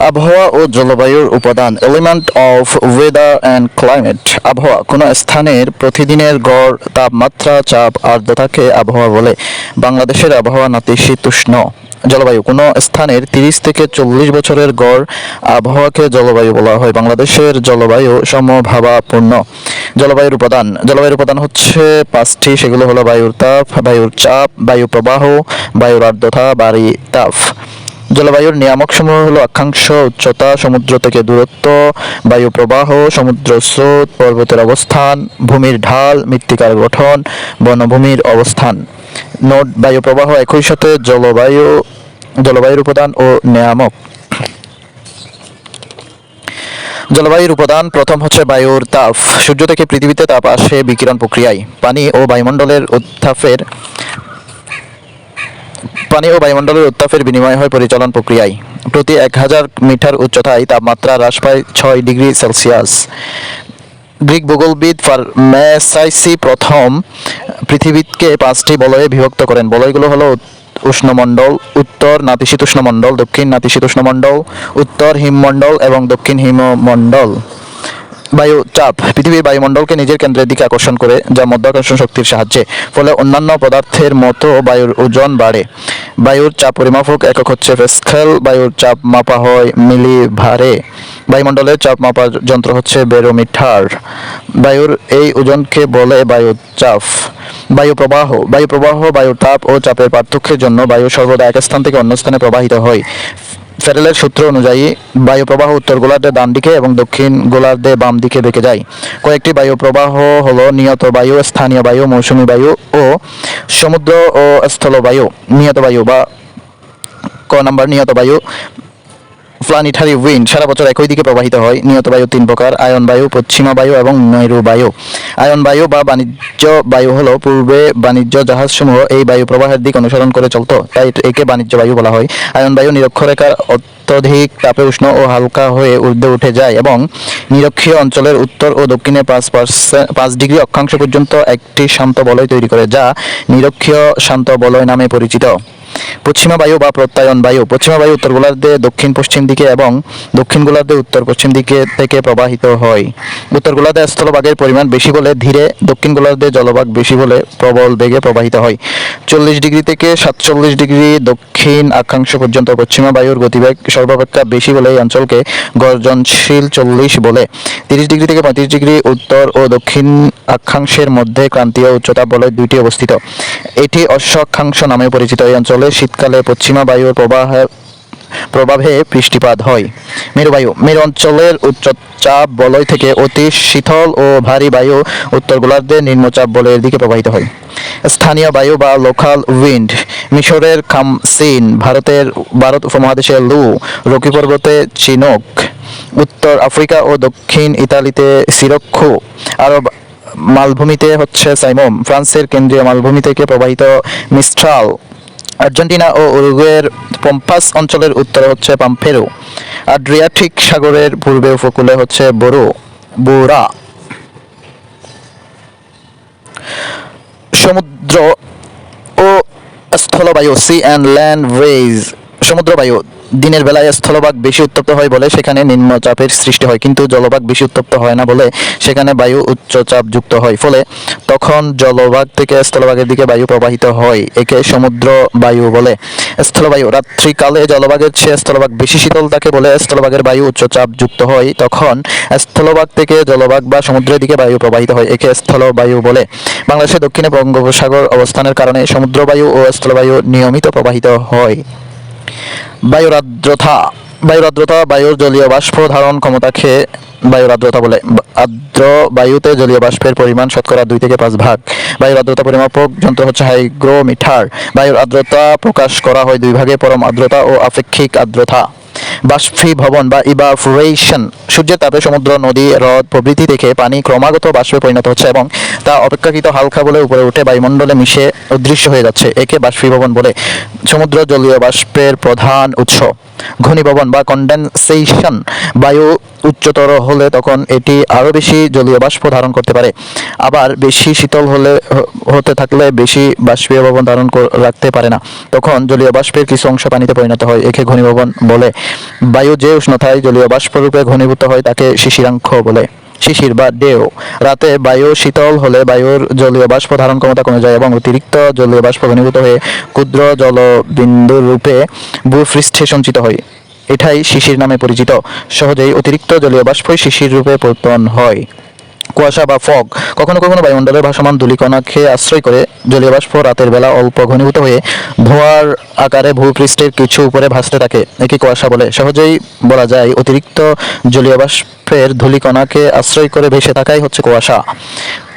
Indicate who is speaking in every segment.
Speaker 1: আবহাওয়া ও জলবায়ুর উপাদান element of weather and climate. আবহাওয়া কোনো স্থানের প্রতিদিনের গড় তাপমাত্রা, চাপ, আর্দ্রতাকে আবহাওয়া বলে। বাংলাদেশের আবহাওয়া নাতিশীতোষ্ণ। জলবায়ু কোনো স্থানের 30 থেকে 40 বছরের গড় আবহাওয়াকে জলবায়ু বলা হয়। বাংলাদেশের জলবায়ু সমভাবাপন্ন। জলবায়ুর উপাদান হচ্ছে 5টি, সেগুলো হলো বায়ুর তাপ, বায়ুর চাপ, বায়ু প্রবাহ, বায়ুর আর্দ্রতা, বায়ু তাপ। জলবায়ুর নিয়ামকসমূহ হলো অক্ষাংশ, উচ্চতা, সমুদ্র থেকে দূরত্ব, বায়ু প্রবাহ, সমুদ্র স্রোত, পর্বতের অবস্থান, ভূমির ঢাল, মৃত্তিকার গঠন, বনভূমির অবস্থান। নোট: বায়ু প্রবাহ একই সাথে জলবায়ুর উপাদান ও নিয়ামক। জলবায়ুর উপাদান প্রথম হচ্ছে বায়ুর তাপ। সূর্য থেকে পৃথিবীতে তাপ আসে বিকিরণ প্রক্রিয়ায়। পানি ও বায়ুমণ্ডলের উত্তাপের বিনিময় হয় পরিচলন প্রক্রিয়ায়। প্রতি 1000 মিটার উচ্চতায় তাপমাত্রা হ্রাস পায় 6 ডিগ্রি সেলসিয়াস। গ্রিক ভূগোলবিদ ফার্মেসাইসি প্রথম পৃথিবীকে 5টি বলয়ে বিভক্ত করেন। বলয়গুলো হলো উষ্ণমণ্ডল, উত্তর নাতিশীতোষ্ণমণ্ডল, দক্ষিণ নাতিশীতোষ্ণমণ্ডল, উত্তর হিমমণ্ডল এবং দক্ষিণ হিমমণ্ডল। বায়ু চাপ পৃথিবীর বায়ুমণ্ডলকে নিজের কেন্দ্রের দিকে আকর্ষণ করে, যা মাধ্যাকর্ষণ শক্তির সাহায্যে। ফলে অন্যান্য পদার্থের মতো বায়ুর ওজন বাড়ে। বায়ুর চাপ পরিমাপক একক হচ্ছে প্যাসকেল। বায়ুর চাপ মাপা হয় মিলিভারে। বায়ুমণ্ডলের চাপ মাপার যন্ত্র হচ্ছে ব্যারোমিটার। বায়ুর এই ওজনকে বলে বায়ুর চাপ। বায়ুর তাপ ও চাপের পার্থক্যের জন্য বায়ু সর্বদা এক স্থান থেকে অন্য স্থানে প্রবাহিত হয়। ফ্যারেলের সূত্র অনুযায়ী বায়ু প্রবাহ উত্তর গোলার্ধে ডান দিকে এবং দক্ষিণ গোলার্ধে বাম দিকে বেঁকে যায়। কয়েকটি বায়ু প্রবাহ হলো নিয়ত বায়ু, স্থানীয় বায়ু, মৌসুমী বায়ু ও সমুদ্র ও স্থলবায়ু। নিয়ত বায়ু বা নিয়ত বায়ু প্ল্যানেটারি উইন্ড সারা বছর একই দিকে প্রবাহিত হয়। নিয়ত বায়ু 3 প্রকার: আয়ন বায়ু, পশ্চিমা বায়ু এবং নৈরু বায়ু। আয়ন বায়ু বা বাণিজ্য বায়ু হলো পূর্বে বাণিজ্য জাহাজসমূহ এই বায়ু প্রবাহের দিক অনুসরণ করে চলত, তাই একে বাণিজ্য বায়ু বলা হয়। আয়ন বায়ু নিরক্ষরেখার অত্যধিক তাপে উষ্ণ ও হালকা হয়ে ঊর্ধ্বে উঠে যায় এবং নিরক্ষীয় অঞ্চলের উত্তর ও দক্ষিণে 5 ডিগ্রি অক্ষাংশ পর্যন্ত একটি শান্ত বলয় তৈরি করে, যা নিরক্ষীয় শান্ত বলয় নামে পরিচিত। পশ্চিমা বায়ু বা প্রত্যয়ন বায়ু। পশ্চিমা বায়ু উত্তর গোলার্ধে দক্ষিণ পশ্চিম দিকে এবং দক্ষিণ গোলার্ধে উত্তর পশ্চিম দিকে থেকে প্রবাহিত হয়। উত্তর গোলার্ধে স্থলভাগের পরিমাণ বেশি বলে ধীরে, দক্ষিণ গোলার্ধে জলভাগ বেশি বলে প্রবল বেগে প্রবাহিত হয়। 40 ডিগ্রি থেকে 47 ডিগ্রি দক্ষিণ অক্ষাংশ পর্যন্ত পশ্চিমা বায়ুর গতিবেগ সর্বাপেক্ষা বেশি বলে এই অঞ্চলকে গর্জনশীল 40 বলে। 30 ডিগ্রি থেকে 35 ডিগ্রি উত্তর ও দক্ষিণ অক্ষাংশের মধ্যে ক্রান্তীয় উচ্চতাপ বলয় 2টি অবস্থিত। এটি অশ্ব অক্ষাংশ নামে পরিচিত। এই অঞ্চলে শীতকালে পশ্চিমা বায়ুর প্রভাবে বৃষ্টিপাত হয়। মেরু অঞ্চলের উচ্চচাপ বলয় থেকে অতি শীতল ও ভারী বায়ু উত্তর গোলার্ধে নিম্নচাপ বলয়ের দিকে প্রবাহিত হয়। স্থানীয় বায়ু বা লোকাল উইন্ড। মিশরের খামসিন, ভারত উপমহাদেশের লু, রকি পর্বতে চিনোক, উত্তর আফ্রিকা ও দক্ষিণ ইতালিতে সিরক্কো, আরব মালভূমিতে হচ্ছে সাইমোম, ফ্রান্সের কেন্দ্রীয় মালভূমি থেকে প্রবাহিত মিস্ট্রাল, আর্জেন্টিনা ও উরুগুয়ের পম্পাস অঞ্চলের উত্তরে হচ্ছে পাম্পেরো, আড্রিয়াটিক সাগরের পূর্বে উপকূলে হচ্ছে বোরা। সমুদ্র ও স্থলবায়ু, সি অ্যান্ড ল্যান্ড ওয়েজ। সমুদ্রবায়ু দিনের বেলায় স্থলভাগ বেশি উত্তপ্ত হয় বলে সেখানে নিম্নচাপের সৃষ্টি হয়, কিন্তু জলভাগ বেশি উত্তপ্ত হয় না বলে সেখানে বায়ু উচ্চচাপ যুক্ত হয়, ফলে তখন জলভাগ থেকে স্থলভাগের দিকে বায়ু প্রবাহিত হয়। একে সমুদ্র বায়ু বলে। স্থলবায়ু রাত্রিকালে জলভাগের চেয়ে স্থলভাগ বেশি শীতল থাকে বলে স্থলভাগের বায়ু উচ্চচাপ যুক্ত হয়, তখন স্থলভাগ থেকে জলভাগ বা সমুদ্রের দিকে বায়ু প্রবাহিত হয়। একে স্থলবায়ু বলে। বাংলাদেশের দক্ষিণে বঙ্গোপসাগর অবস্থানের কারণে সমুদ্রবায়ু ও স্থলবায়ু নিয়মিত প্রবাহিত হয়। বায়ুর আর্দ্রতা বায়ুর জলীয় বাষ্প ধারণ ক্ষমতাকে বায়ুর আর্দ্রতা বলে। আর্দ্র বায়ুতে জলীয় বাষ্পের পরিমাণ শতকরা 2 থেকে 5 ভাগ। বায়ুর আর্দ্রতা পরিমাপক যন্ত্র হচ্ছে হাইগ্রোমিটার। বায়ুর আর্দ্রতা প্রকাশ করা হয় 2 ভাগে: পরম আর্দ্রতা ও আপেক্ষিক আর্দ্রতা। বাষ্পীভবন বা ইভাপোরেশন। সূর্যের তাপে সমুদ্র, নদী, হ্রদ প্রভৃতি থেকে পানি ক্রমাগত বাষ্পে পরিণত হচ্ছে এবং তা অপেক্ষাকৃত হালকা বলে উপরে উঠে বায়ুমণ্ডলে মিশে অদৃশ্য হয়ে যাচ্ছে। একে বাষ্পীভবন বলে। সমুদ্র জলীয় বাষ্পের প্রধান উৎস। ঘনীভবন বা কন্ডেনসেশন, বায়ু উচ্চতর হলে তখন এটি আরও বেশি জলীয় বাষ্প ধারণ করতে পারে। আবার বেশি শীতল হতে থাকলে বেশি বাষ্পীয় ভবন রাখতে পারে না, তখন জলীয় বাষ্পের কিছু অংশ পানিতে পরিণত হয়, একে ঘনীভবন বলে। বায়ু যে উষ্ণতায় জলীয় বাষ্পরূপে ঘনীভূত হয় তাকে শিশিরাঙ্ক বলে। শিশির বা ঢেউ। রাতে বায়ু শীতল হলে বায়ুর জলীয় বাষ্প ধারণ ক্ষমতা কমে যায় এবং অতিরিক্ত জলীয় বাষ্প ঘনীভূত হয়ে ক্ষুদ্র জলবিন্দুর রূপে ভূপৃষ্ঠে সঞ্চিত হয়। এটাই শিশির নামে পরিচিত। সহজেই অতিরিক্ত জলীয় বাষ্পই শিশির রূপে পতন হয়। কুয়াশা বা ফগ। কখনো কখনো বায়ুমণ্ডলের ভাসমান ধূলিকণাকে আশ্রয় করে জলীয় বাষ্প রাতের বেলা অল্প ঘনীভূত হয়ে ধোঁয়ার আকারে ভূপৃষ্ঠের কিছু উপরে ভাসতে থাকে, একে কুয়াশা বলে। সহজেই বলা যায় অতিরিক্ত জলীয় বাষ্পের ধূলিকণাকে আশ্রয় করে ভেসে থাকাই হচ্ছে কুয়াশা।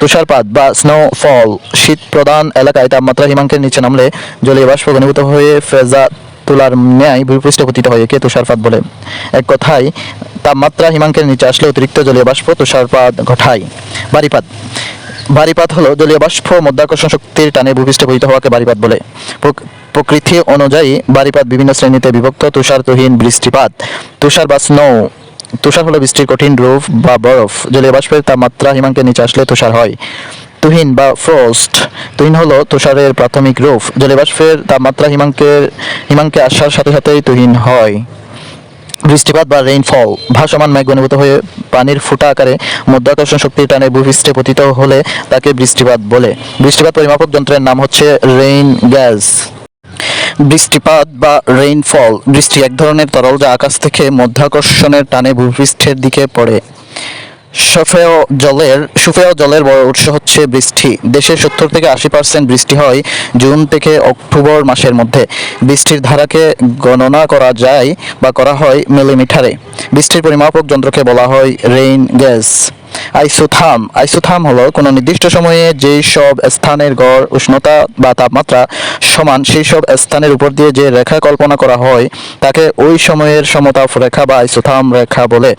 Speaker 1: তুষারপাত বা স্নোফল। শীত প্রধান এলাকায় তাপমাত্রা হিমাঙ্কের নিচে নামলে জলীয় বাষ্প ঘনীভূত হয়ে ফেজা তুলার ন্যায় ভূপৃষ্ঠে পতিত হয়, একে তুষারপাত বলে। এক কথায় তাপমাত্রা হিমাঙ্কের নিচে আসলে অতিরিক্ত জলীয় বাষ্প তুষারপাত ঘটায়। বারিপাত। বারিপাত হলো জলীয় বাষ্প মধ্যাকর্ষণ শক্তির টানে ভূপৃষ্ঠে পতিত হওয়াকে বারিপাত বলে। প্রকৃতি অনুযায়ী বারিপাত বিভিন্ন শ্রেণীতে বিভক্ত। তুষার, তুহিন, বৃষ্টিপাত। তুষার বা স্নো। তুষার হলো বৃষ্টির কঠিন রূপ বা বরফ। জলীয় বাষ্পের তাপমাত্রা হিমাঙ্কের নিচে আসলে তুষার হয়। তুহিন বা ফ্রস্ট। তুহিন হলো তুষারের প্রাথমিক রূপ। জলীয় বাষ্পের তাপমাত্রা হিমাঙ্কে আসার সাথে সাথেই তুহিন হয়। বৃষ্টিপাত বা রেইনফল। ভাসমান মেঘ ঘনীভূত হয়ে পানির ফুটা আকারে মধ্যাকর্ষণ শক্তির টানে ভূপৃষ্ঠে পতিত হলে তাকে বৃষ্টিপাত বলে। বৃষ্টিপাত পরিমাপক যন্ত্রের নাম হচ্ছে রেইন গ্যাজ। বৃষ্টিপাত বা রেইনফল। বৃষ্টি এক ধরনের তরল যা আকাশ থেকে মধ্যাকর্ষণের টানে ভূপৃষ্ঠের দিকে পড়ে। সুপেয় জলের বড় উৎস হচ্ছে বৃষ্টি। দেশের 70 থেকে 80% বৃষ্টি হয় জুন থেকে অক্টোবর মাসের মধ্যে। বৃষ্টির ধারাকে গণনা করা যায় বা করা হয় মিলিমিটারে। বৃষ্টির পরিমাপক যন্ত্রকে বলা হয় রেইন গেজ। আইসোথার্ম। আইসোথার্ম হলো কোনো নির্দিষ্ট সময়ে যেই সব স্থানের গড় উষ্ণতা বা তাপমাত্রা সমান সেই সব স্থানের উপর দিয়ে যে রেখা কল্পনা করা হয় তাকে ওই সময়ের সমতাপ রেখা বা আইসোথার্ম রেখা বলে।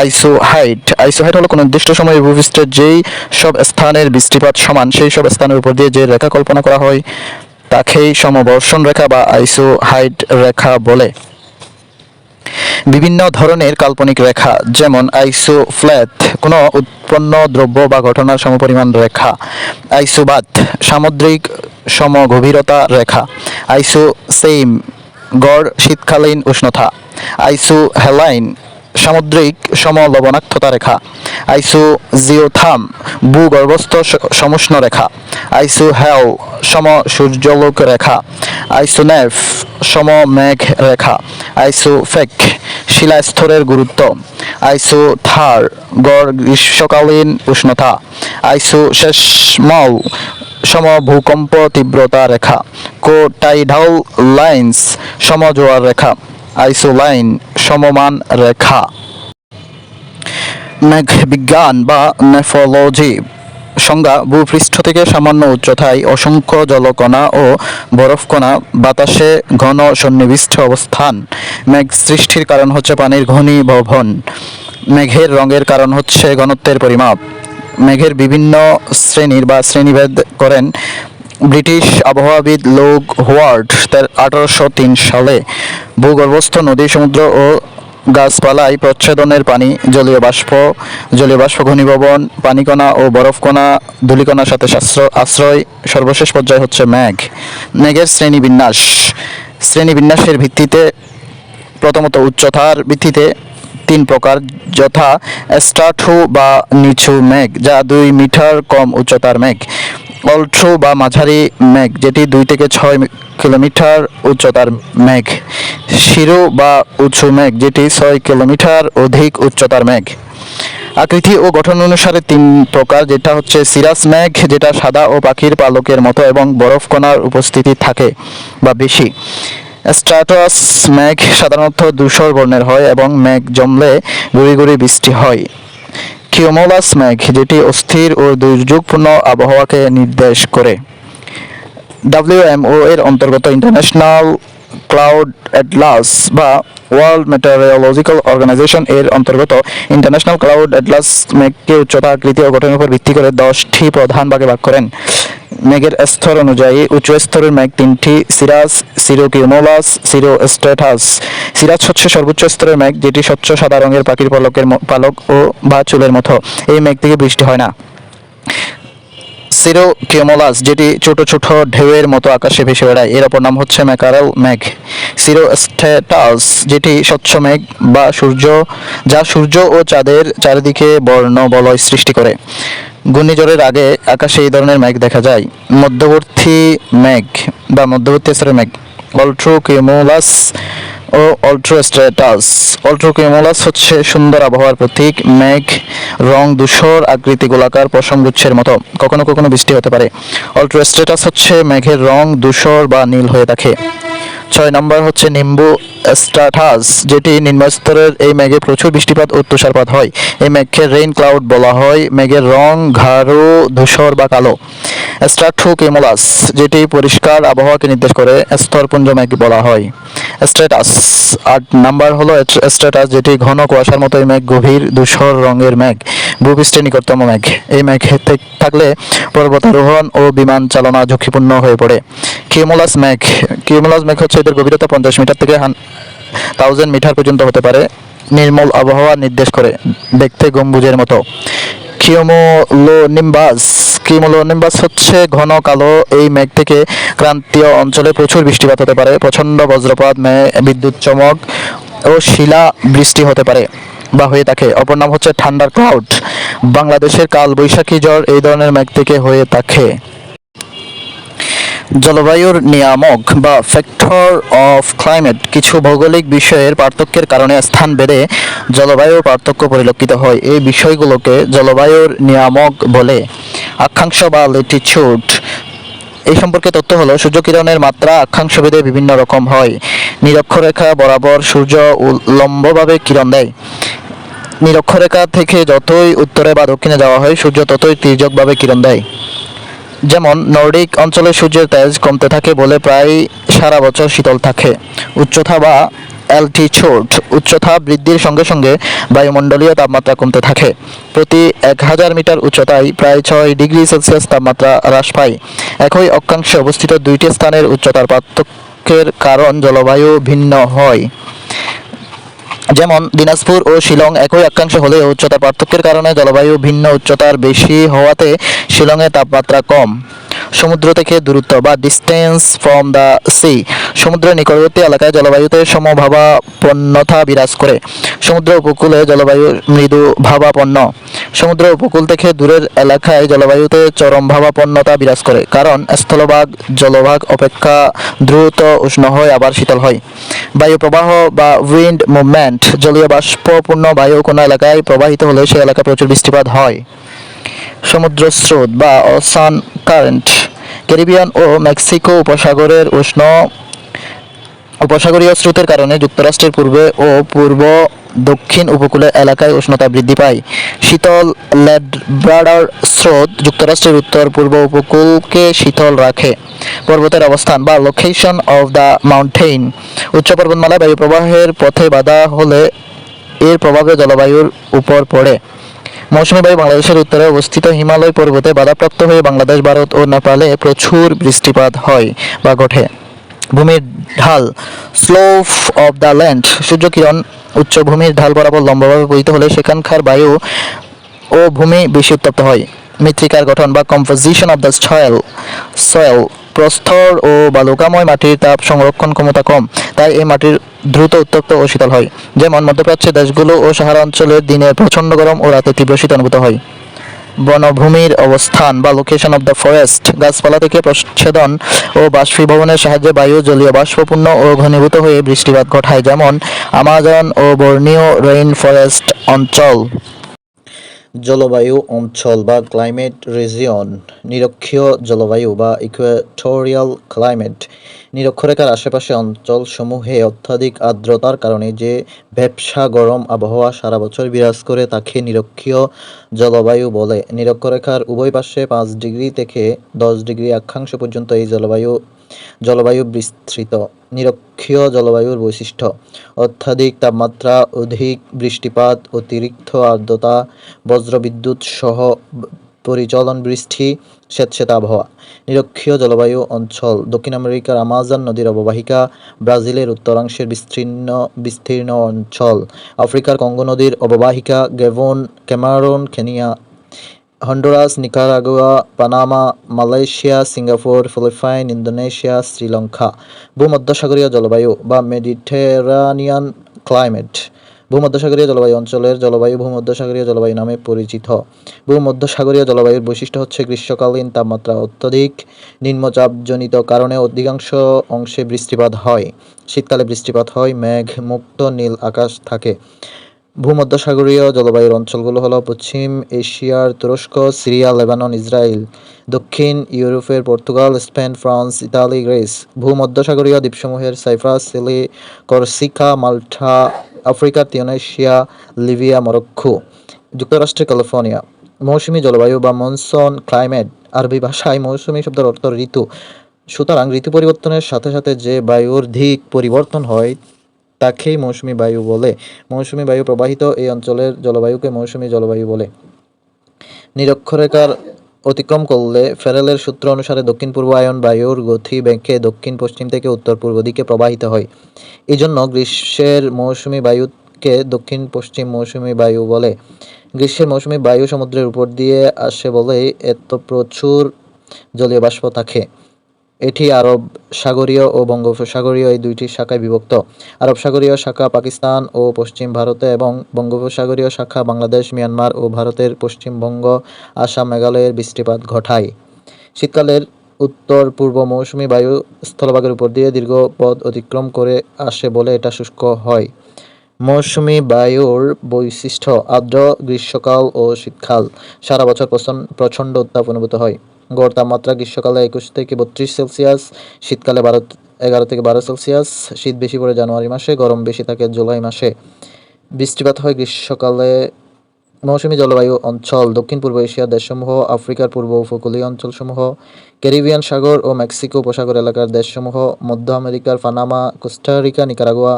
Speaker 1: আইসোহাইট। আইসোহাইট হলো কোনো নির্দিষ্ট সময়ে ভূপৃষ্ঠের যেই সব স্থানের বৃষ্টিপাত সমান সেই সব স্থানের উপর দিয়ে যে রেখা কল্পনা করা হয় তাকেই সমবর্ষণ রেখা বা আইসোহাইট রেখা বলে। বিভিন্ন ধরনের কাল্পনিক রেখা, যেমন আইসোফ্ল্যাট কোনো উৎপন্ন দ্রব্য বা ঘটনার সমপরিমাণ রেখা। আইসোবাত সামুদ্রিক সমগভীরতা রেখা। আইসোসেইম গড় শীতকালীন উষ্ণতা। আইসোহেলাইন সামুদ্রিক সমলবণাক্ততা রেখা। আইসোজিওথার্ম ভূগর্ভস্থ সমুষ্ণ রেখা। আইসোহেল সূর্যালোক রেখা। আইসোনেফ সমমেঘ রেখা। আইসোফেক শিলাস্তরের গুরুত্ব। আইসোথার গড় গ্রীষ্মকালীন উষ্ণতা। আইসোসেসমল ভূকম্প তীব্রতা রেখা। কোটাইডাল লাইন্স সমজোয়ার রেখা। আইসোলাইন সমমান রেখা। মেঘবিজ্ঞান বা নেফোলজি। সংজ্ঞা: ভূপৃষ্ঠ থেকে সামান্য উচ্চতায় অসংখ্য জলকণা ও বরফকণা বাতাসে ঘন সন্নিবিষ্ট অবস্থান। মেঘ সৃষ্টির কারণ হচ্ছে পানির ঘনীভবন। মেঘের রঙের কারণ হচ্ছে ঘনত্বের পরিমাপ। মেঘের বিভিন্ন শ্রেণীর বা শ্রেণীভেদ করেন ব্রিটিশ আবহাওয়াবিদ লুক হোয়ার্ড 1803 সালে। ভূগর্ভস্থ নদী, সমুদ্র ও গাছপালায় প্রচ্ছদনের পানি, জলীয় বাষ্প ঘনীভবন, পানিকণা ও বরফকণা, ধূলিকণার সাথে আশ্রয়, সর্বশেষ পর্যায় হচ্ছে মেঘ। মেঘের শ্রেণীবিন্যাসের ভিত্তিতে প্রথমত উচ্চতার ভিত্তিতে 3 প্রকার, যথা স্ট্রাটো বা নিচু মেঘ যা 2 মিটার কম উচ্চতার মেঘ। অল্ট্রো বা মাঝারি মেঘ যেটি 2 থেকে 6 কিলোমিটার উচ্চতার মেঘ। শিরো বা উঁচু মেঘ যেটি 6 কিলোমিটার অধিক উচ্চতার মেঘ। আকৃতি ও গঠন অনুসারে 3 প্রকার, যেটা হচ্ছে সিরাস মেঘ যেটা সাদা ও পাখির পালকের মতো এবং বরফকণার উপস্থিতি থাকে বা বেশি। স্ট্র্যাটাস মেঘ সাধারণত ধূসর বর্ণের হয় এবং মেঘ জমলে গুঁড়ি গুঁড়ি বৃষ্টি হয়। কিউমুলাস মেঘ যেটি অস্থির ও দুর্যোগপূর্ণ আবহাওয়াকে নির্দেশ করে। WMO এর অন্তর্গত ইন্টারন্যাশনাল ক্লাউড অ্যাটলাস বা ওয়ার্ল্ড মেটেরিওলজিক্যাল অর্গানাইজেশন এর অন্তর্গত ইন্টারন্যাশনাল ক্লাউড অ্যাটলাস মেঘকে উচ্চতা, আকৃতি ও গঠনের উপর ভিত্তি করে 10টি প্রধান ভাগে ভাগ করেন। মেঘের স্তর অনুযায়ী উচ্চ স্তরের মেঘ তিনটি: সিরাজ, সিরোকিউমুলাস, সিরোস্ট্রেটাস। সিরাজ হচ্ছে সর্বোচ্চ স্তরের মেঘ, যেটি স্বচ্ছ সাদা রঙের পাখির পালক ও বা চুলের মতো। এই মেঘ থেকে বৃষ্টি হয় না। সিরোকিউমুলাস, যেটি ছোট ছোট ঢেউয়ের মতো আকাশে ভেসে বেড়ায়, এর অপর নাম হচ্ছে ম্যাকারেল মেঘ। সিরোস্ট্রেটাস, যেটি স্বচ্ছ মেঘ বা সূর্য ও চাঁদের চারিদিকে বর্ণবলয় সৃষ্টি করে। ঘূর্ণিঝড়ের আগে আকাশে এই ধরনের মেঘ দেখা যায়। মধ্যবর্তী মেঘ বা মধ্যবর্তী স্তরের মেঘ: অল্ট্রোকিউমুলাস ও অল্ট্রোস্ট্রেটাস। অল্ট্রোকিউমুলাস হচ্ছে সুন্দর আবহাওয়ার প্রতীক। মেঘ রং ধূসর আকৃতি, গোলাকার পশমগুচ্ছের মতো। কখনো কখনো বৃষ্টি হতে পারে। অল্ট্রোস্ট্রেটাস হচ্ছে মেঘের রং ধূসর বা নীল হয়ে থাকে। 6 নম্বর হচ্ছে নিম্বু স্ট্রাটাস, যেটি নিম্নস্তরের। এই মেঘে প্রচুর বৃষ্টিপাত ও তুষারপাত হয়। এই মেঘকে রেইন ক্লাউড বলা হয়। মেঘের রং গাঢ় ধূসর বা কালো। স্ট্রাটোকিউমুলাস, যেটি পরিষ্কার আবহাওয়াকে নির্দেশ করে, স্তরপুঞ্জ মেঘ বলা হয়। স্ট্রেটাস 8 নাম্বার হলো স্ট্রেটাস, যেটি ঘন কুয়াশার মতো। এই মেঘ গভীর ধূসর রঙের মেঘ, ভূপৃষ্ঠের নিকটতম মেঘ। এই মেঘ থাকলে পর্বতারোহণ ও বিমান চালনা ঝুঁকিপূর্ণ হয়ে পড়ে। কিউমুলাস মেঘ হচ্ছে এদের গভীরতা 50 মিটার থেকে 1000 মিটার পর্যন্ত হতে পারে। নির্মল আবহাওয়া নির্দেশ করে, দেখতে গম্বুজের মতো। কিউমুলোনিম্বাস কিউমুলোনিম্বাস হচ্ছে ঘন কালো। এই মেঘ থেকে ক্রান্তীয় অঞ্চলে প্রচুর বৃষ্টিপাত হতে পারে। প্রচণ্ড বজ্রপাত, বিদ্যুৎ চমক ও শিলা বৃষ্টি হতে পারে বা হয়ে থাকে। অপর নাম হচ্ছে থান্ডার ক্লাউড। বাংলাদেশের কাল বৈশাখী ঝড় এই ধরনের মেঘ থেকে হয়ে থাকে। জলবায়ুর নিয়ামক বা ফ্যাক্টর অফ ক্লাইমেট: কিছু ভৌগোলিক বিষয়ের পার্থক্যের কারণে স্থানভেদে জলবায়ুর পার্থক্য পরিলক্ষিত হয়। এই বিষয়গুলোকে জলবায়ুর নিয়ামক বলে। অক্ষাংশ বা ল্যাটিটিউড: এই সম্পর্কে তথ্য হলো, সূর্যকিরণের মাত্রা অক্ষাংশভেদে বিভিন্ন রকম হয়। নিরক্ষরেখা বরাবর সূর্য লম্বভাবে কিরণ দেয়। নিরক্ষরেখা থেকে যতই উত্তরে বা দক্ষিণে যাওয়া হয়, সূর্য ততই তির্যকভাবে কিরণ দেয়। যেমন নর্ডিক অঞ্চলে সূর্যের তেজ কমতে থাকে বলে প্রায় সারা বছর শীতল থাকে। উচ্চতা বা অ্যালটিটিউড: উচ্চতা বৃদ্ধির সঙ্গে সঙ্গে বায়ুমণ্ডলীয় তাপমাত্রা কমতে থাকে। প্রতি 1000 মিটার উচ্চতায় প্রায় 6 ডিগ্রি সেলসিয়াস তাপমাত্রা হ্রাস পায়। একই অক্ষাংশে অবস্থিত দুইটি স্থানের উচ্চতার পার্থক্যের কারণ জলবায়ু ভিন্ন হয়। যেমন দিনাজপুর ও শিলং একই অক্ষাংশে হলেও উচ্চতার পার্থক্যের কারণে জলবায়ু ভিন্ন। উচ্চতার বেশি হওয়াতে শিলংয়ে তাপমাত্রা কম। সমুদ্র থেকে দূরত্ব বা ডিস্টেন্স ফ্রম দ্য সি: সমুদ্রের নিকটবর্তী এলাকায় জলবায়ুতে সমভাবাপন্নতা বিরাজ করে। সমুদ্র উপকূলে জলবায়ু মৃদু ভাবাপন্ন। সমুদ্র উপকূল থেকে দূরের এলাকায় জলবায়ুতে চরমভাবাপন্নতা বিরাজ করে, কারণ স্থলভাগ জলভাগ অপেক্ষা দ্রুত উষ্ণ হয় আবার শীতল হয়। বায়ু প্রবাহ বা উইন্ড মুভমেন্ট: জলীয় বাষ্পপূর্ণ বায়ু কোনো এলাকায় প্রবাহিত হলে সেই এলাকায় প্রচুর বৃষ্টিপাত হয়। সমুদ্র স্রোত বা ওশান কারেন্ট: ক্যারিবিয়ান ও মেক্সিকো উপসাগরের উপসাগরীয় স্রোতের কারণে যুক্তরাষ্ট্রের পূর্বে ও পূর্ব দক্ষিণ উপকূলের এলাকায় উষ্ণতা বৃদ্ধি পায়। শীতল ল্যাব্রাডর স্রোত যুক্তরাষ্ট্রের উত্তর পূর্ব উপকূলকে শীতল রাখে। পর্বতের অবস্থান বা লোকেশন অফ দ্য মাউন্টেইন: উচ্চ পর্বতমালা বায়ু প্রবাহের পথে বাধা হলে এর প্রভাবে জলবায়ুর উপর পড়ে। মৌসুমী বায়ু বাংলাদেশের উত্তরে অবস্থিত হিমালয় পর্বতে বাধাপ্রাপ্ত হয়ে বাংলাদেশ, ভারত ও নেপালে প্রচুর বৃষ্টিপাত হয় বা ঘটে। ভূমির ঢাল slope of the land: Suryakiran উচ্চভূমির ঢাল বরাবর লম্বভাবে পতিত হলে সেখানকার বায়ু ও ভূমি বেশি উত্তপ্ত হয়। মৃত্তিকার গঠন বা কম্পোজিশন অফ দ্য সয়েল: প্রস্তর ও বালুকাময় মাটির তাপ সংরক্ষণ ক্ষমতা কম, তাই এই মাটির দ্রুত উত্তপ্ত ও শীতল হয়। যেমন মধ্যপ্রাচ্যের দেশগুলো ও সাহারা অঞ্চলের দিনে প্রচণ্ড গরম ও রাতে তীব্র শীত অনুভূত হয়। বনভূমির অবস্থান বা লোকেশন অফ দ্য ফরেস্ট: গাছপালা থেকে প্রচ্ছেদন ও বাষ্পীভবনের সাহায্যে বায়ু জলীয় বাষ্পপূর্ণ ও ঘনীভূত হয়ে বৃষ্টিপাত ঘটায়, যেমন আমাজন ও বর্নিও রেইন ফরেস্ট অঞ্চল। জলবায়ু অঞ্চল বা ক্লাইমেট রিজিয়ন: নিরক্ষীয় জলবায়ু বা ইকুয়েটোরিয়াল ক্লাইমেট: নিরক্ষরেখার আশেপাশে অঞ্চলসমূহে অত্যাধিক আর্দ্রতার কারণে যে ভ্যাপসা গরম আবহাওয়া সারা বছর বিরাজ করে তাকে নিরক্ষীয় জলবায়ু বলে। নিরক্ষরেখার উভয় পাশে 5 ডিগ্রি থেকে 10 ডিগ্রি অক্ষাংশ পর্যন্ত এই জলবায়ু বিস্তৃত। নিরক্ষীয় জলবায়ুর বৈশিষ্ট্য: অত্যাধিক তাপমাত্রা, অধিক বৃষ্টিপাত, অতিরিক্ত আর্দ্রতা, বজ্রবিদ্যুৎ সহ পরিচলন, বৃষ্টি, স্যাঁতসেঁতে আবহাওয়া। নিরক্ষীয় জলবায়ু অঞ্চল: দক্ষিণ আমেরিকার আমাজন নদীর অববাহিকা, ব্রাজিলের উত্তরাংশের বিস্তীর্ণ অঞ্চল, আফ্রিকার কঙ্গো নদীর অববাহিকা, Gabon, Cameroon, Kenya, Honduras, Nicaragua, Panama, Malaysia, Singapore, Philippines, Indonesia, Sri Lanka. ভূমধ্যসাগরীয় জলবায়ু বা মেডিটেরানিয়ান ক্লাইমেট: ভূমধ্যসাগরীয় জলবায়ু অঞ্চলের জলবায়ু ভূমধ্যসাগরীয় জলবায়ু নামে পরিচিত। ভূমধ্যসাগরীয় জলবায়ুর বৈশিষ্ট্য হচ্ছে গ্রীষ্মকালীন তাপমাত্রা অত্যধিক, নিম্নচাপজনিত কারণে অধিকাংশ অংশে বৃষ্টিপাত হয়। শীতকালে বৃষ্টিপাত হয়, মেঘ মুক্ত, নীল আকাশ থাকে। ভূমধ্যসাগরীয় জলবায়ুর অঞ্চলগুলো হলো পশ্চিম এশিয়ার তুরস্ক, সিরিয়া, লেবানন, ইসরায়েল, দক্ষিণ ইউরোপের Portugal, Spain, France, Italy, Greece. ভূমধ্যসাগরীয় দ্বীপসমূহের সাইপ্রাস, চিলি, করসিকা, মাল্টা, আফ্রিকার তিউনিসিয়া, লিবিয়া, মরক্কো। যুক্তরাষ্ট্রের ক্যালিফোর্নিয়া। মৌসুমী জলবায়ু বা মনসুন ক্লাইমেট: আরবি ভাষায় মৌসুমী শব্দের অর্থ ঋতু। সুতরাং ঋতু পরিবর্তনের সাথে সাথে যে বায়ুর দিক পরিবর্তন হয় তাকেই মৌসুমী বায়ু বলে। মৌসুমী বায়ু প্রবাহিত এই অঞ্চলের জলবায়ুকে মৌসুমী জলবায়ু বলে। নিরক্ষরেখার অতিক্রম করলে ফেরেলের সূত্র অনুসারে দক্ষিণ পূর্বায়ন বায়ুর গতি বেঁকে দক্ষিণ পশ্চিম থেকে উত্তর পূর্ব দিকে প্রবাহিত হয়। এই জন্য গ্রীষ্মের মৌসুমী বায়ুকে দক্ষিণ পশ্চিম মৌসুমী বায়ু বলে। গ্রীষ্মের মৌসুমী বায়ু সমুদ্রের উপর দিয়ে আসে বলেই এত প্রচুর জলীয় বাষ্প থাকে। এটি আরব সাগরীয় ও বঙ্গোপসাগরীয় এই দুইটি শাখায় বিভক্ত। আরব সাগরীয় শাখা পাকিস্তান ও পশ্চিম ভারতে এবং বঙ্গোপসাগরীয় শাখা বাংলাদেশ, মিয়ানমার ও ভারতের পশ্চিমবঙ্গ, আসাম, মেঘালয়ের বৃষ্টিপাত ঘটায়। শীতকালের উত্তর পূর্ব মৌসুমী বায়ু স্থলভাগের উপর দিয়ে দীর্ঘ পথ অতিক্রম করে আসে বলে এটা শুষ্ক হয়। মৌসুমী বায়ুর বৈশিষ্ট্য: আর্দ্র গ্রীষ্মকাল ও শীতকাল। সারা বছর প্রচণ্ড উত্তাপ অনুভূত হয়। গড় তাপমাত্রা গ্রীষ্মকালে 21 থেকে 32 সেলসিয়াস, শীতকালে 11 থেকে 12 সেলসিয়াস। শীত বেশি পড়ে জানুয়ারি মাসে, গরম বেশি থাকে জুলাই মাসে। বৃষ্টিপাত হয় গ্রীষ্মকালে। মৌসুমী জলবায়ু অঞ্চল: দক্ষিণ পূর্ব এশিয়ার দেশসমূহ, আফ্রিকার পূর্ব উপকূলীয় অঞ্চলসমূহ, ক্যারিবিয়ান সাগর ও মেক্সিকো উপসাগর এলাকার দেশসমূহ, মধ্য আমেরিকার পানামা, কোস্টারিকা, নিকারাগুয়া,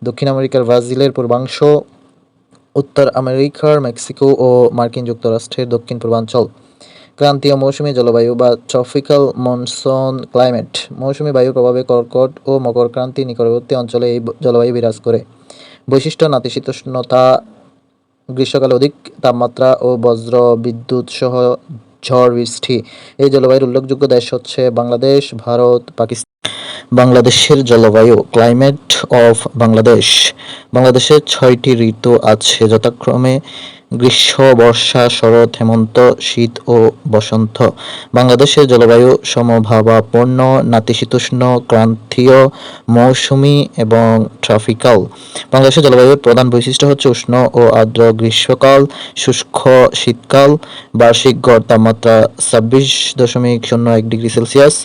Speaker 1: দক্ষিণ আমেরিকার ব্রাজিলের পূর্বাংশ, উত্তর আমেরিকার মেক্সিকো ও মার্কিন যুক্তরাষ্ট্রের দক্ষিণ পূর্বাঞ্চল। ক্রান্তীয় মৌসুমী জলবায়ু বা ট্রপিক্যাল মনসুন ক্লাইমেট: মৌসুমী বায়ুর প্রভাবে কর্কট ও মকরক্রান্তি নিকটবর্তী অঞ্চলে এই জলবায়ু বিরাজ করে। বৈশিষ্ট্য: নাতিশীতোষ্ণতা, গ্রীষ্মকালে অধিক তাপমাত্রা ও বজ্র বিদ্যুৎ সহ ঝড় বৃষ্টি। এই জলবায়ুর উল্লেখযোগ্য দেশ হচ্ছে বাংলাদেশ, ভারত, পাকিস্তান। বাংলাদেশের জলবায়ু ক্লাইমেট অফ বাংলাদেশ: বাংলাদেশের 6টি ঋতু আছে, যথাক্রমে গ্রীষ্ম, বর্ষা, শরৎ, হেমন্ত, শীত ও বসন্ত। বাংলাদেশের জলবায়ু সমভাবাপন্ন, নাতিশীতোষ্ণ, ক্রান্তীয়, মৌসুমী এবং ট্রপিক্যাল। বাংলাদেশের জলবায়ুর প্রধান বৈশিষ্ট্য হচ্ছে উষ্ণ ও আর্দ্র গ্রীষ্মকাল, শুষ্ক শীতকাল, বার্ষিক গড় তাপমাত্রা 26.01 ডিগ্রি সেলসিয়াস,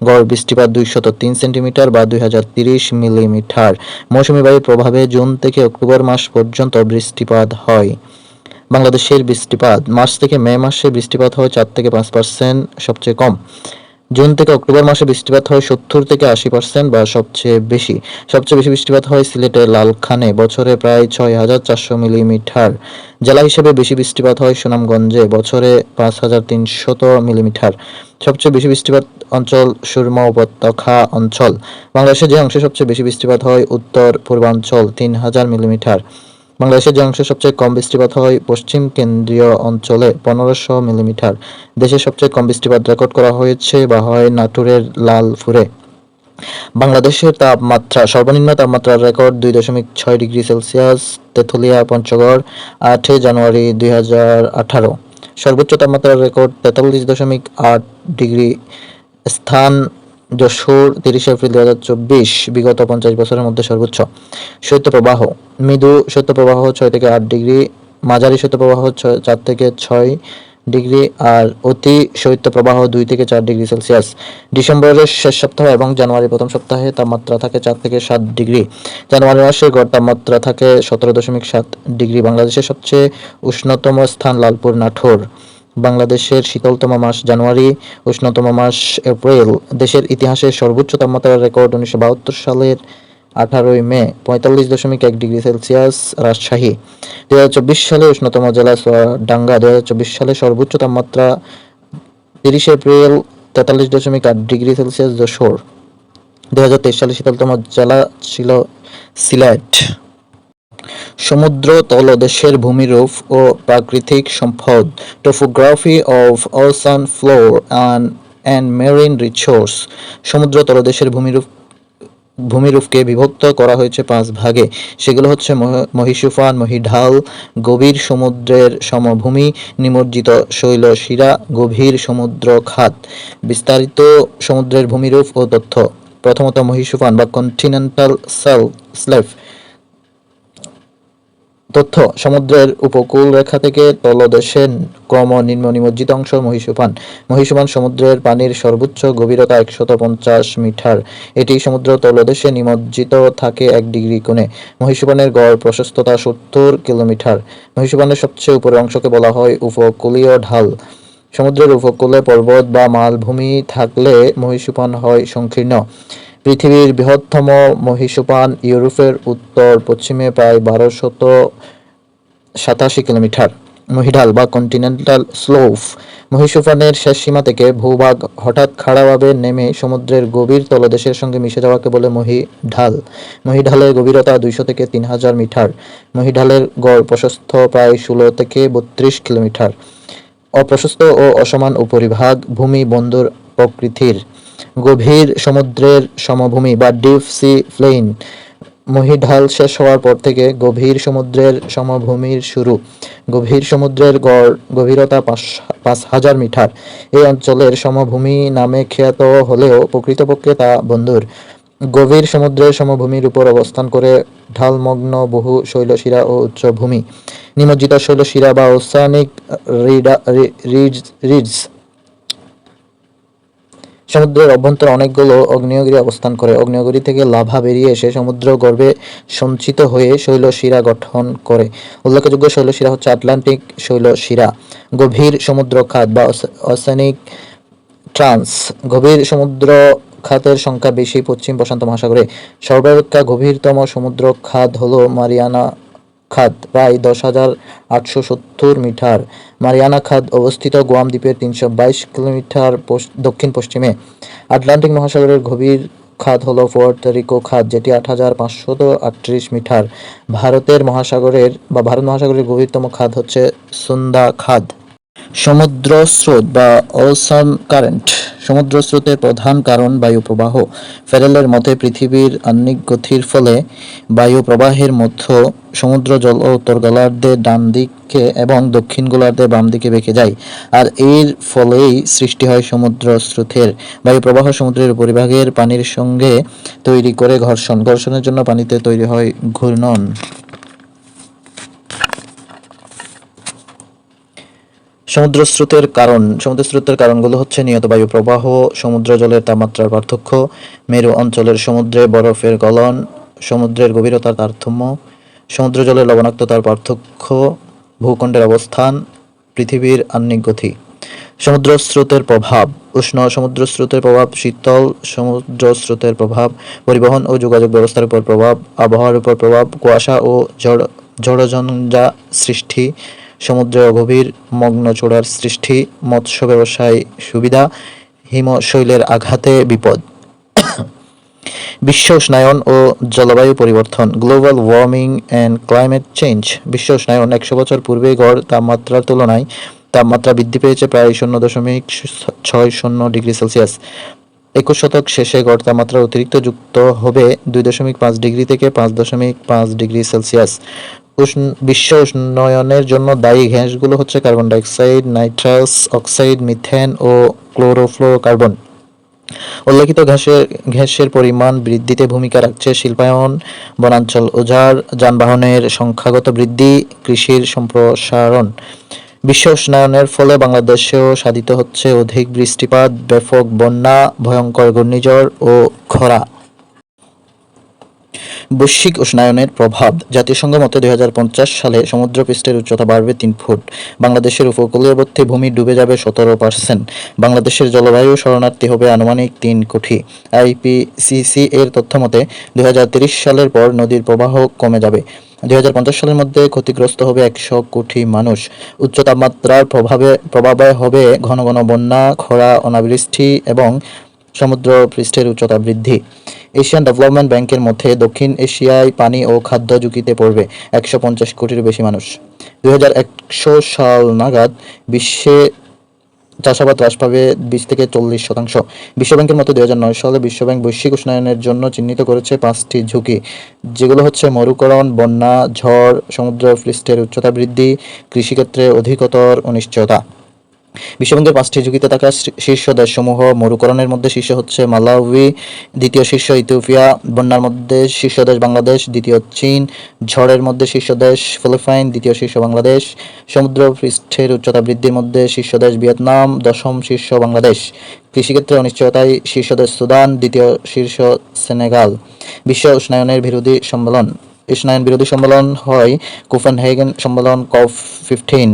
Speaker 1: গড় বৃষ্টিপাত 203 সেন্টিমিটার বা 2030 মিলিমিটার। মৌসুমী বায়ুর প্রভাবে জুন থেকে অক্টোবর মাস পর্যন্ত বৃষ্টিপাত হয়। বাংলাদেশের বৃষ্টিপাত: মার্চ থেকে মে মাসে বৃষ্টিপাত হয় 4 থেকে 5%, সবচেয়ে কম। জুন থেকে অক্টোবর মাসে বৃষ্টিপাত হয় 70 থেকে 80% বা সবচেয়ে বেশি। সবচেয়ে বেশি বৃষ্টিপাত হয় সিলেটের লালখানে, বছরে প্রায় 6400 মিলিমিটার। জেলা হিসেবে বেশি বৃষ্টিপাত হয় সুনামগঞ্জে, বছরে 5300 মিলিমিটার। সবচেয়ে বেশি বৃষ্টিপাত অঞ্চল সুরমা উপত্যকা অঞ্চল। বাংলাদেশের যে অংশে সবচেয়ে বেশি বৃষ্টিপাত হয় উত্তর পূর্বাঞ্চল, 3000 মিলিমিটার। বাংলাদেশের যে অংশে সবচেয়ে কম বৃষ্টিপাত হয় পশ্চিম কেন্দ্রীয় অঞ্চলে, 1500 মিলিমিটার। দেশের সবচেয়ে কম বৃষ্টিপাত রেকর্ড করা হয়েছে বা হয় নাটোরের লালপুরে। বাংলাদেশের তাপমাত্রা: সর্বনিম্ন তাপমাত্রার record 2.6 degree Celsius, Tetulia, Panchagarh, 8 জানুয়ারি 2018। সর্বোচ্চ তাপমাত্রার রেকর্ড 43.8 ডিগ্রি, স্থান যশোর, 30 এপ্রিল 2024, বিগত 50 বছরের মধ্যে সর্বোচ্চ। শৈত্যপ্রবাহ: মৃদু শৈত্যপ্রবাহ 6 থেকে 8 ডিগ্রি, মাঝারি শৈত্যপ্রবাহ 4 থেকে 6 ডিগ্রি আর অতি শৈত্যপ্রবাহ 2 থেকে 4 ডিগ্রি সেলসিয়াস। ডিসেম্বরের শেষ সপ্তাহ এবং জানুয়ারির প্রথম সপ্তাহে তাপমাত্রা থাকে 4 থেকে 7 ডিগ্রি। জানুয়ারি মাসে গড় তাপমাত্রা থাকে 17.7 ডিগ্রি। বাংলাদেশের সবচেয়ে উষ্ণতম স্থান লালপুর, নাটোর। বাংলাদেশের শীতলতম মাস জানুয়ারি, উষ্ণতম মাস এপ্রিল। দেশের ইতিহাসে সর্বোচ্চ তাপমাত্রার রেকর্ড 1972 সালের 18 মে 45.1 ডিগ্রি সেলসিয়াস রাজশাহী। 2024 সালে উষ্ণতম জেলা চুয়াডাঙ্গা। 2024 সালে সর্বোচ্চ তাপমাত্রা 30 এপ্রিল 43.8 ডিগ্রি সেলসিয়াস যশোর। 2023 সালে শীতলতম জেলা ছিল সিলেট। সমুদ্র তলদেশের ভূমিরূপ ও প্রাকৃতিক সম্পদ, topography of ocean floor and marine resource. সমুদ্র তলদেশের ভূমিরূপকে বিভক্ত করা হয়েছে 5 ভাগে। সেগুলো হচ্ছে মহীসোফান, মহীঢাল, গভীর সমুদ্রের সমভূমি, নিমজ্জিত শৈলশিরা, গভীর সমুদ্র খাত। বিস্তারিত সমুদ্রের ভূমিরূপ ও তথ্য। প্রথমত মহীসোফান বা কন্টিনেন্টাল শেলফ। তথ্য: সমুদ্রের উপকূল রেখা থেকে তলদেশে ক্রমনিম্ন নিমজ্জিত অংশ মহীসোফান। মহীসোফান সমুদ্রের পানির সর্বোচ্চ গভীরতা 150 মিটার। এটি সমুদ্র তলদেশে নিমজ্জিত থাকে 1 ডিগ্রি কোণে। মহীসোফানের গড় প্রশস্ততা 70 কিলোমিটার। মহীসোফানের সবচেয়ে উপরের অংশকে বলা হয় উপকূলীয় ঢাল। সমুদ্রের উপকূলে পর্বত বা মালভূমি থাকলে মহীসোফান হয় সংকীর্ণ। পৃথিবীর বৃহত্তম মহীসোফান ইউরোপের উত্তর পশ্চিমে প্রায় 1287 কিলোমিটার। মহীঢাল বা কন্টিনেন্টাল স্লোপ। মহীসোফানের শেষ সীমা থেকে ভূভাগ হঠাৎ খাড়াভাবে নেমে সমুদ্রের গভীর তলদেশের সঙ্গে মিশে যাওয়াকে বলে মহীঢাল। মহীঢালের গভীরতা 200 থেকে 3000 মিটার। মহীঢালের গড় প্রশস্ত প্রায় 16 থেকে 32 কিলোমিটার। অপ্রশস্ত ও অসমান উপরিভাগ ভূমি বন্দর প্রকৃতির। গভীর সমুদ্রের সমভূমি বা ডিপ সি প্লেইন। মহীঢাল শেষ হওয়ার পর থেকে গভীর সমুদ্রের সমভূমির শুরু। গভীর সমুদ্রের গড় গভীরতা 5000 মিটার। এই অঞ্চলের সমভূমি নামে খ্যাত হলেও প্রকৃতপক্ষে তা বন্দর। গভীর সমুদ্রের সমভূমির উপর অবস্থান করে ঢালমগ্ন বহু শৈলশিরা ও উচ্চভূমি। নিমজ্জিত শৈলশিরা বা ওসানিক রিডস। সমুদ্রের অভ্যন্তরে অনেকগুলো আগ্নেয়গিরি অবস্থান করে। আগ্নেয়গিরি থেকে লাভা বেরিয়ে এসে সমুদ্র গর্ভে সঞ্চিত হয়ে শৈলশিরা গঠন করে। উল্লেখযোগ্য শৈলশিরা হচ্ছে আটলান্টিক শৈলশিরা, গভীর সমুদ্র খাত বা ওশেনিক ট্রান্স। গভীর সমুদ্র খাতের সংখ্যা বেশি পশ্চিম প্রশান্ত মহাসাগরে। সর্বাপেক্ষা গভীরতম সমুদ্র খাত হলো মারিয়ানা খাত, প্রায় 10,870 মিটার। মারিয়ানা খাত অবস্থিত গুয়াম দ্বীপের 322 কিলোমিটার দক্ষিণ পশ্চিমে। আটলান্টিক মহাসাগরের গভীর খাত হলো পুয়ের্তো রিকো খাত, যেটি 8,538 মিটার। ভারত মহাসাগরের গভীরতম খাত হচ্ছে সুন্দা খাত। সমুদ্র স্রোত বা ওশান কারেন্ট। সমুদ্র স্রোতের প্রধান কারণ বায়ু প্রবাহ। ফেরেলের মতে পৃথিবীর আহ্নিক গতির ফলে বায়ু প্রবাহের মধ্যে সমুদ্র জল ও উত্তর গোলার্ধে ডান দিকে এবং দক্ষিণ গোলার্ধে বাম দিকে বেঁকে যায়, আর এর ফলেই সৃষ্টি হয় সমুদ্র স্রোতের। বায়ু প্রবাহ সমুদ্রের উপরিভাগের পানির সঙ্গে তৈরি করে ঘর্ষণ। ঘর্ষণের জন্য পানিতে তৈরি হয় ঘূর্ণন। সমুদ্র স্রোতের কারণগুলো হচ্ছে নিয়ত বায়ু প্রবাহ, সমুদ্র জলের তাপমাত্রার পার্থক্য, মেরু অঞ্চলের সমুদ্রে বরফের গলন, সমুদ্রের গভীরতার তারতম্য, সমুদ্র জলের লবণাক্ততার পার্থক্য, ভূখণ্ডের অবস্থান, পৃথিবীর আহ্নিক গতি। সমুদ্র স্রোতের প্রভাব। উষ্ণ সমুদ্র স্রোতের প্রভাব, শীতল সমুদ্র স্রোতের প্রভাব, পরিবহন ও যোগাযোগ ব্যবস্থার উপর প্রভাব, আবহাওয়ার উপর প্রভাব, কুয়াশা ও ঝড়ঝঞ্ঝা সৃষ্টি, সমুদ্রে অগভীর মগ্নচূড়ার সৃষ্টি, মৎস্য ব্যবসায় সুবিধা, হিমশৈলের আঘাতে বিপদ। বিশ্ব উষ্ণায়ন ও জলবায়ু পরিবর্তন, global warming and climate change. বিশ্ব উষ্ণায়ন 100 বছর পূর্বে গড় তাপমাত্রার তুলনায় তাপমাত্রা বৃদ্ধি পেয়েছে প্রায় 0.60 ডিগ্রি সেলসিয়াস। 21 শতক শেষে গড় তাপমাত্রা অতিরিক্ত যুক্ত হবে 2.5 ডিগ্রি থেকে 5.5 ডিগ্রি সেলসিয়াস। বিশ্ব উষ্ণায়নের জন্য দায়ী গ্যাসগুলো হচ্ছে carbon dioxide, nitrous oxide, methane ও ক্লোরোফ্লোরোকার্বন। উল্লেখিত গ্যাসের পরিমাণ বৃদ্ধিতে ভূমিকা রাখছে শিল্পায়ন, বনাঞ্চল উজাড়, যানবাহনের সংখ্যাগত বৃদ্ধি, কৃষির সম্প্রসারণ। বিশ্ব উষ্ণায়নের ফলে বাংলাদেশেও সাধিত হচ্ছে অধিক বৃষ্টিপাত, ব্যাপক বন্যা, ভয়ঙ্কর ঘূর্ণিঝড় ও খরা। বৈশ্বিক উষ্ণায়নের প্রভাব। জাতিসংঘ মতে 2050 সালে সমুদ্রপৃষ্ঠের উচ্চতা বাড়বে 3 ফুট। বাংলাদেশের উপকূলীয়বর্তী ভূমি ডুবে যাবে 17%। বাংলাদেশের জলবায়ু শরণার্থী হবে আনুমানিক 3 কোটি। আইপিসিসি এর তথ্যমতে 2030 সালের পর নদীর প্রবাহ কমে যাবে। 2050 সালের মধ্যে ক্ষতিগ্রস্ত হবে 100 কোটি মানুষ। উচ্চ তাপমাত্রার প্রভাবে হবে ঘন ঘন বন্যা, খরা, অনাবৃষ্টি এবং সমুদ্র পৃষ্ঠের উচ্চতা বৃদ্ধি। এশিয়ান ডেভেলপমেন্ট ব্যাংকের মধ্যে দক্ষিণ এশিয়ায় পানি ও খাদ্য ঝুঁকিতে পড়বে 150 কোটিরও বেশি মানুষ। 2100 সাল নাগাদ বিশ্বে চাষাবাদ হ্রাস পাবে 20-40%। বিশ্বব্যাংকের মতে 2009 সালে বিশ্বব্যাংক বৈশ্বিক উষ্ণায়নের জন্য চিহ্নিত করেছে 5টি ঝুঁকি, যেগুলো হচ্ছে মরুকরণ, বন্যা, ঝড়, সমুদ্র পৃষ্ঠের উচ্চতা বৃদ্ধি, কৃষিক্ষেত্রে অধিকতর অনিশ্চয়তা। বিশ্বব্যাংকের 5টি ঝুঁকিতে থাকা শীর্ষ দেশসমূহ: মরুকরণের মধ্যে শীর্ষ হচ্ছে মালাউই, দ্বিতীয় শীর্ষ ইথিওপিয়া, বন্যার মধ্যে শীর্ষ দেশ বাংলাদেশ, দ্বিতীয় চীন, ঝড়ের মধ্যে শীর্ষ দেশ ফিলিপাইন, দ্বিতীয় শীর্ষ বাংলাদেশ, সমুদ্র পৃষ্ঠের উচ্চতা বৃদ্ধির মধ্যে শীর্ষ দেশ ভিয়েতনাম, দশম শীর্ষ বাংলাদেশ, কৃষিক্ষেত্রে অনিশ্চয়তায় শীর্ষ দেশ সুদান, দ্বিতীয় শীর্ষ সেনেগাল। বিশ্ব উষ্ণায়ন বিরোধী সম্মেলন হয় কোপেনহেগেন সম্মেলন COP15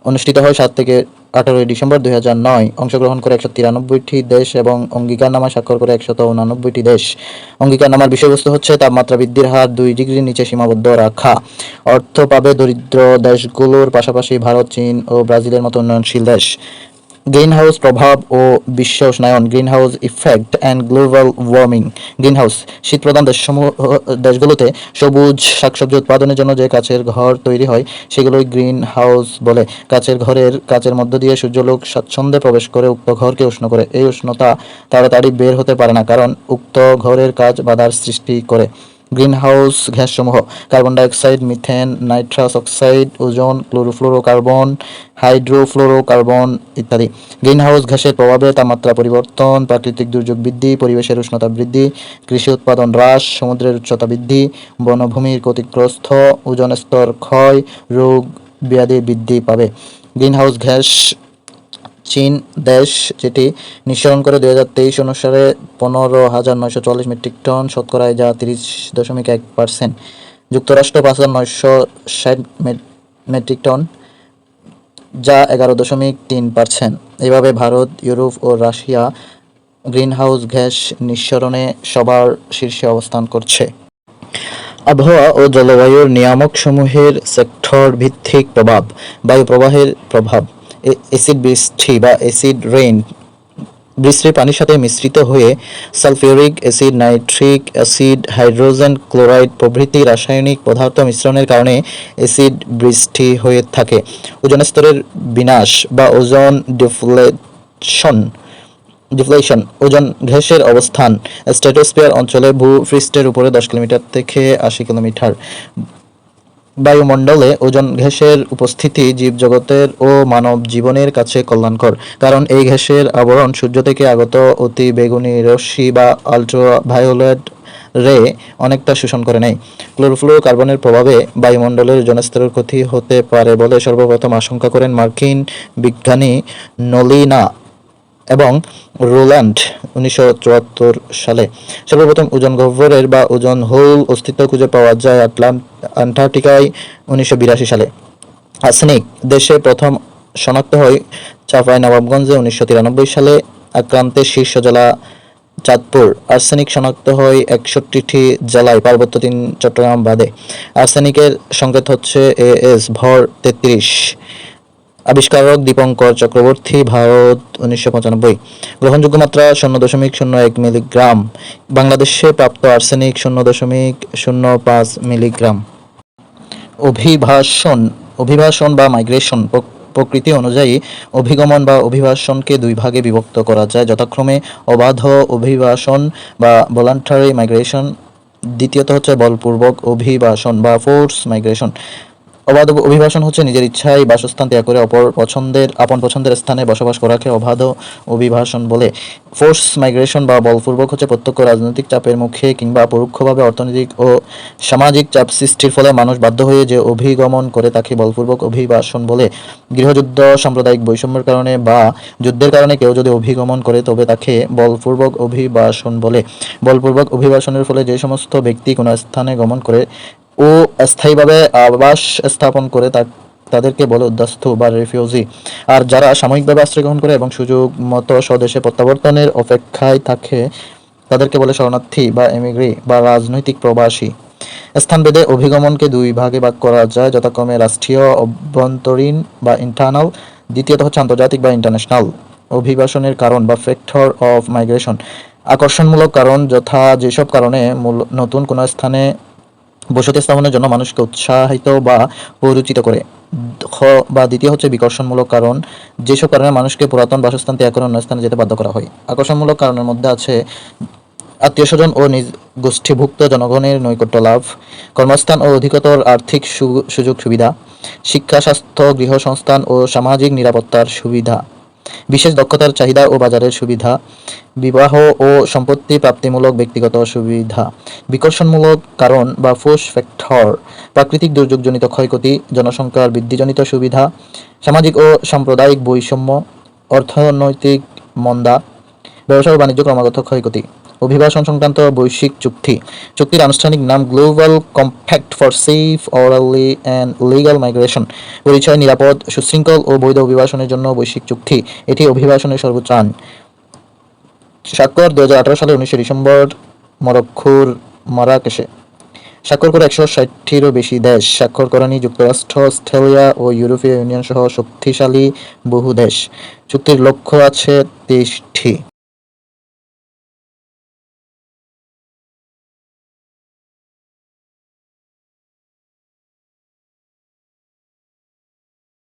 Speaker 1: অনুষ্ঠিত হয় 7 থেকে 18 ডিসেম্বর 2009। অংশগ্রহণ করে 193টি দেশ এবং অঙ্গীকারনামা স্বাক্ষর করে 189টি দেশ। অঙ্গীকারনামার বিষয়বস্তু হচ্ছে তাপমাত্রা বৃদ্ধির হার 2 ডিগ্রির নিচে সীমাবদ্ধ রাখা। অর্থ পাবে দরিদ্র দেশগুলোর পাশাপাশি ভারত, চীন ও ব্রাজিলের মতো উন্নয়নশীল দেশ। গ্রিনহাউস প্রভাব ও বিশ্ব উষ্ণায়ন, greenhouse effect and global warming. Greenhouse শীতপ্রধান দেশগুলোতে সবুজ শাকসবজি উৎপাদনের জন্য যে কাচের ঘর তৈরি হয় সেগুলোই গ্রিনহাউস বলে। কাচের মধ্য দিয়ে সূর্যালোক স্বাচ্ছন্দ্যে প্রবেশ করে উক্ত ঘরকে উষ্ণ করে। এই উষ্ণতা তাড়াতাড়ি বের হতে পারে না, কারণ উক্ত ঘরের কাচ বাধার সৃষ্টি করে। গ্রিনহাউস গ্যাসসমূহ: carbon dioxide, methane, nitrous oxide, ozone, chlorofluorocarbon, hydrofluorocarbon ইত্যাদি। গ্রিনহাউস গ্যাসের প্রভাবে তাপমাত্রা পরিবর্তন, প্রাকৃতিক দুর্যোগ বৃদ্ধি, পরিবেশের উষ্ণতা বৃদ্ধি, কৃষি উৎপাদন হ্রাস, সমুদ্রের উচ্চতা বৃদ্ধি, বনভূমির ক্ষতিগ্রস্ত, ওজোন স্তর ক্ষয়, রোগ ব্যাধি বৃদ্ধি পাবে। গ্রিনহাউস গ্যাস চীন দেশ, যেটি নিঃসরণ করে 2023 অনুসারে 15,944 মেট্রিক টন, শতকরায় যা 30.1%। যুক্তরাষ্ট্র 5,960 মেট্রিক টন, যা 11.3%। এভাবে ভারত, ইউরোপ ও রাশিয়া গ্রিনহাউস গ্যাস নিঃসরণে সবার শীর্ষে অবস্থান করছে। আবহাওয়া ও জলবায়ুর নিয়ামকসমূহের সেক্টর ভিত্তিক প্রভাব। বায়ু প্রবাহের প্রভাব: অ্যাসিড বৃষ্টি বা অ্যাসিড রেইন বৃষ্টির পানির সাথে মিশ্রিত হয়ে sulphuric acid, nitric acid, hydrogen chloride প্রভৃতি রাসায়নিক পদার্থ মিশ্রণের কারণে অ্যাসিড বৃষ্টি হয়ে থাকে। ওজোন স্তরের বিনাশ বা ওজোন ডিফ্লেশন। ওজোন গ্যাসের অবস্থান: স্ট্র্যাটোস্ফিয়ার অঞ্চলে ভূপৃষ্ঠের উপরে 10 কিলোমিটার থেকে 80 কিলোমিটার। বায়ুমণ্ডলে ওজোন গ্যাসের উপস্থিতি জীবজগতের ও মানব জীবনের কাছে কল্যাণকর, কারণ এই গ্যাসের আবরণ সূর্য থেকে আগত অতি বেগুনি রশ্মি বা আল্ট্রাভায়োলেট রে অনেকটা শোষণ করে নেয়। ক্লোরোফ্লোরোকার্বনের প্রভাবে বায়ুমণ্ডলের ওজোন স্তরের ক্ষতি হতে পারে বলে সর্বপ্রথম আশঙ্কা করেন মার্কিন বিজ্ঞানী নলিনা এবং রোল্যান্ড 1974 সালে। সর্বপ্রথম ওজোন গহ্বরের বা ওজোন হোল অস্তিত্ব খুঁজে পাওয়া যায় আন্টার্কটিকায় 1982 সালে। আর্সেনিক দেশে প্রথম শনাক্ত হয় চাঁপাইনবাবগঞ্জে 1993 সালে। আক্রান্তের শীর্ষ জেলা চাঁদপুর। আর্সেনিক শনাক্ত হয় 61টি জেলায়, পার্বত্য 3 চট্টগ্রাম বাদে। আর্সেনিকের সংকেত হচ্ছে AS, ভর 33। আবিষ্কারক দীপঙ্কর চক্রবর্তী, ভারত 1995। গ্রহণযোগ্য মাত্রা 0.01 মিলিগ্রাম। বাংলাদেশে প্রাপ্ত আর্সেনিক 0.05 মিলিগ্রাম। অভিবাসন বা মাইগ্রেশন প্রকৃতি অনুযায়ী অভিগমন বা অভিবাসনকে 2 ভাগে বিভক্ত করা যায়, যথাক্রমে অবাধ অভিবাসন বা ভলান্টারি মাইগ্রেশন, দ্বিতীয়ত হচ্ছে বলপূর্বক অভিবাসন বা ফোর্স মাইগ্রেশন। অবাধ অভিবাসন হচ্ছে নিজের ইচ্ছায় বাসস্থান ত্যাগ করে আপন পছন্দের স্থানে বসবাস করাকে অবাধ অভিবাসন বলে। ফোর্স মাইগ্রেশন বা বলপূর্বক হচ্ছে প্রত্যক্ষ রাজনৈতিক চাপের মুখে কিংবা পরোক্ষভাবে অর্থনৈতিক ও সামাজিক চাপ সৃষ্টির ফলে মানুষ বাধ্য হয়ে যে অভিগমন করে তাকে বলপূর্বক অভিবাসন বলে। গৃহযুদ্ধ, সাম্প্রদায়িক বৈষম্যের কারণে বা যুদ্ধের কারণে কেউ যদি অভিগমন করে তবে তাকে বলপূর্বক অভিবাসন বলে। বলপূর্বক অভিবাসনের ফলে যে সমস্ত ব্যক্তি কোনো স্থানে গমন করে ও স্থায়ীভাবে আবাস স্থাপন করে তাদেরকে বলে উদ্বাস্তু বা রেফিউজি। আর যারা সাময়িকভাবে আশ্রয় গ্রহণ করে এবং সুযোগ মতো স্বদেশে প্রত্যাবর্তনের অপেক্ষায় থাকে তাদেরকে বলে শরণার্থী বা এমিগ্রি বা রাজনৈতিক প্রবাসী। স্থানভেদে অভিগমনকে দুই ভাগে ভাগ করা যায়, যথাক্রমে রাষ্ট্রীয় অভ্যন্তরীণ বা ইন্টারনাল, দ্বিতীয়ত হচ্ছে আন্তর্জাতিক বা ইন্টারন্যাশনাল। অভিবাসনের কারণ বা ফ্যাক্টর অফ মাইগ্রেশন: আকর্ষণমূলক কারণ, যথা যেসব কারণে নতুন কোনো স্থানে বসতি স্থাপনের জন্য মানুষকে উৎসাহিত বা প্ররোচিত করে। দ্বিতীয় হচ্ছে বিকর্ষণমূলক কারণ, যেসব কারণে মানুষকে পুরাতন বাসস্থান ত্যাগ করে অন্য স্থানে যেতে বাধ্য করা হয়। আকর্ষণমূলক কারণের মধ্যে আছে আত্মীয়স্বজন ও নিজ গোষ্ঠীভুক্ত জনগণের নৈকট্য লাভ, কর্মস্থান ও অধিকতর আর্থিক সুযোগ সুবিধা, শিক্ষা, স্বাস্থ্য, গৃহসংস্থান ও সামাজিক নিরাপত্তার সুবিধা, বিশেষ দক্ষতার চাহিদা ও বাজারের সুবিধা, বিবাহ ও সম্পত্তি প্রাপ্তিমূলক ব্যক্তিগত সুবিধা। বিকর্ষণমূলক কারণ বা ফোর্স ফ্যাক্টর: প্রাকৃতিক দুর্যোগজনিত ক্ষয়ক্ষতি, জনসংখ্যার বৃদ্ধিজনিত সুবিধা, সামাজিক ও সাম্প্রদায়িক বৈষম্য, অর্থনৈতিক মন্দা, ব্যবসা ও বাণিজ্য ক্রমাগত ক্ষয়ক্ষতি। অভিবাসন সংক্রান্ত বৈশ্বিক চুক্তি: চুক্তির আনুষ্ঠানিক নাম global compact for safe, orderly and legal migration. পরিচয়: নিরাপদ, সুশৃঙ্খল ও বৈধ অভিবাসনের জন্য বৈশ্বিক চুক্তি। এটি অভিবাসনের সর্বোচ্চ আইন। স্বাক্ষর 2018 সালের 19 ডিসেম্বর মরক্কোর মারাকেশে। স্বাক্ষর করে 160টিরও বেশি দেশ। স্বাক্ষর করেনি যুক্তরাষ্ট্র, অস্ট্রেলিয়া ও ইউরোপীয় ইউনিয়ন সহ শক্তিশালী বহু দেশ। চুক্তির লক্ষ্য আছে 23টি।